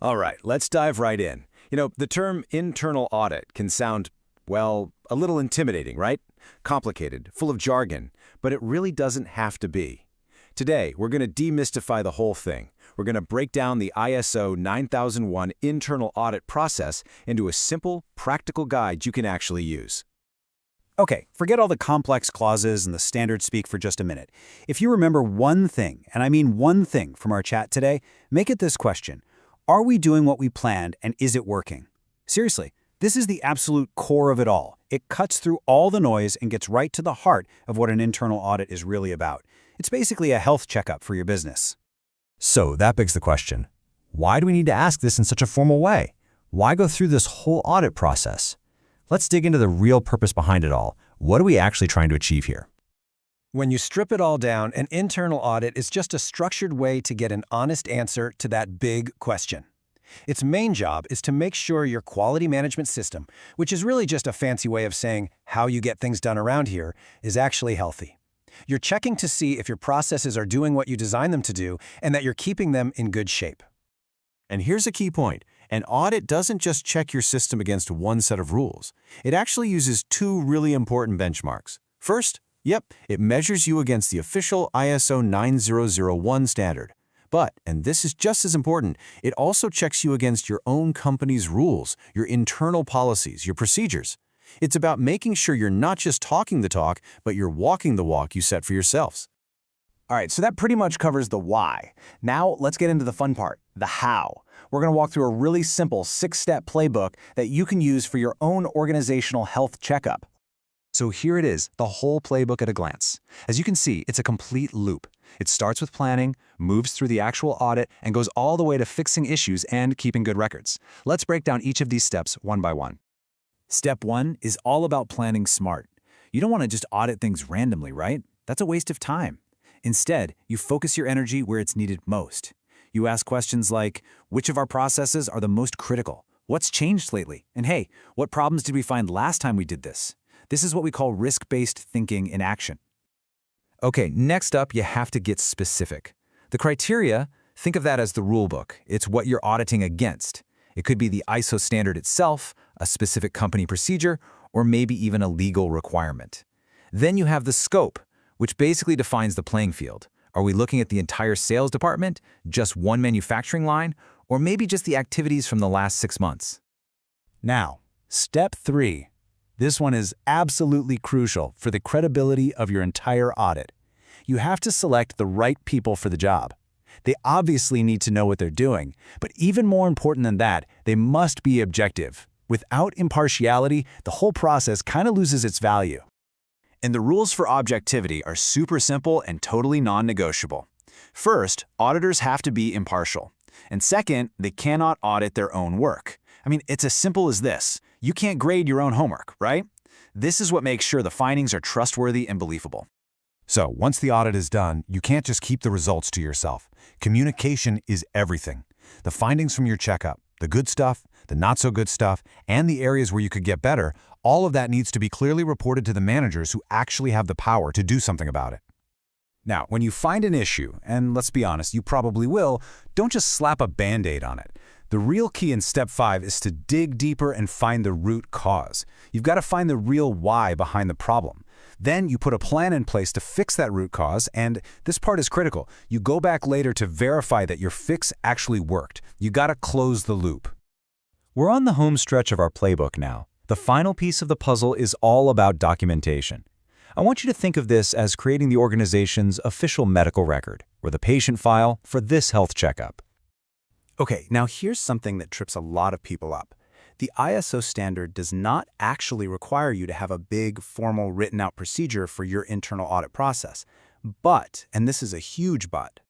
All right, let's dive right in. The term internal audit can sound, well, a little intimidating, right? Complicated, full of jargon, but it really doesn't have to be. Today, we're going to demystify the whole thing. We're going to break down the ISO 9001 internal audit process into a simple, practical guide you can actually use. Okay, forget all the complex clauses and the standard speak for just a minute. If you remember one thing, and I mean one thing from our chat today, make it this question. Are we doing what we planned, and is it working? Seriously, this is the absolute core of it all. It cuts through all the noise and gets right to the heart of what an internal audit is really about. It's basically a health checkup for your business. So that begs the question, why do we need to ask this in such a formal way? Why go through this whole audit process? Let's dig into the real purpose behind it all. What are we actually trying to achieve here? When you strip it all down, an internal audit is just a structured way to get an honest answer to that big question. Its main job is to make sure your quality management system, which is really just a fancy way of saying how you get things done around here, is actually healthy. You're checking to see if your processes are doing what you designed them to do and that you're keeping them in good shape. And here's a key point. An audit doesn't just check your system against one set of rules. It actually uses two really important benchmarks. First, it measures you against the official ISO 9001 standard. But, and this is just as important, it also checks you against your own company's rules, your internal policies, your procedures. It's about making sure you're not just talking the talk, but you're walking the walk you set for yourselves. All right, so that pretty much covers the why. Now let's get into the fun part, the how. We're going to walk through a really simple 6-step playbook that you can use for your own organizational health checkup. So here it is, the whole playbook at a glance. As you can see, it's a complete loop. It starts with planning, moves through the actual audit, and goes all the way to fixing issues and keeping good records. Let's break down each of these steps one by one. Step 1 is all about planning smart. You don't want to just audit things randomly, right? That's a waste of time. Instead, you focus your energy where it's needed most. You ask questions like, which of our processes are the most critical? What's changed lately? And hey, what problems did we find last time we did this? This is what we call risk-based thinking in action. Okay, next up, you have to get specific. The criteria, think of that as the rule book. It's what you're auditing against. It could be the ISO standard itself, a specific company procedure, or maybe even a legal requirement. Then you have the scope, which basically defines the playing field. Are we looking at the entire sales department, just one manufacturing line, or maybe just the activities from the last 6 months? Now, step 3. This one is absolutely crucial for the credibility of your entire audit. You have to select the right people for the job. They obviously need to know what they're doing, but even more important than that, they must be objective. Without impartiality, the whole process kind of loses its value. And the rules for objectivity are super simple and totally non-negotiable. First, auditors have to be impartial. And second, they cannot audit their own work. I mean, it's as simple as this. You can't grade your own homework, right? This is what makes sure the findings are trustworthy and believable. So, once the audit is done, you can't just keep the results to yourself. Communication is everything. The findings from your checkup, the good stuff, the not so good stuff, and the areas where you could get better, all of that needs to be clearly reported to the managers who actually have the power to do something about it. Now, when you find an issue, and let's be honest, you probably will, don't just slap a Band-Aid on it. The real key in step 5 is to dig deeper and find the root cause. You've got to find the real why behind the problem. Then you put a plan in place to fix that root cause, and this part is critical. You go back later to verify that your fix actually worked. You got to close the loop. We're on the home stretch of our playbook now. The final piece of the puzzle is all about documentation. I want you to think of this as creating the organization's official medical record, or the patient file for this health checkup. Okay, now here's something that trips a lot of people up. The ISO standard does not actually require you to have a big, formal, written-out procedure for your internal audit process. But, and this is a huge but,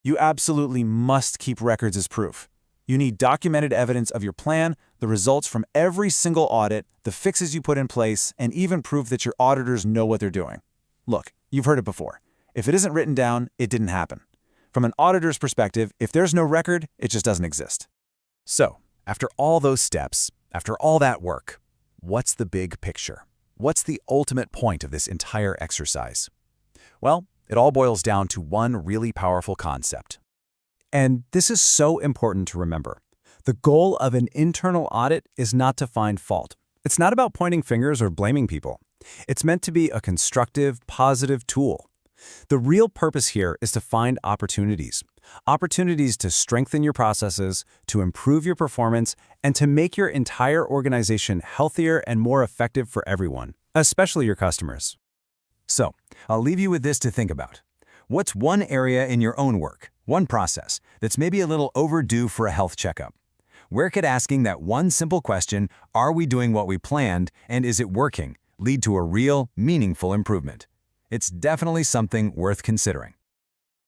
you absolutely must keep records as proof. You need documented evidence of your plan, the results from every single audit, the fixes you put in place, and even proof that your auditors know what they're doing. Look, you've heard it before. If it isn't written down, it didn't happen. From an auditor's perspective, if there's no record, it just doesn't exist. So, after all those steps, after all that work, what's the big picture? What's the ultimate point of this entire exercise? Well, it all boils down to one really powerful concept. And this is so important to remember. The goal of an internal audit is not to find fault. It's not about pointing fingers or blaming people. It's meant to be a constructive, positive tool. The real purpose here is to find opportunities. Opportunities to strengthen your processes, to improve your performance, and to make your entire organization healthier and more effective for everyone, especially your customers. So, I'll leave you with this to think about. What's one area in your own work, one process, that's maybe a little overdue for a health checkup? Where could asking that one simple question, are we doing what we planned and is it working, lead to a real, meaningful improvement? It's definitely something worth considering.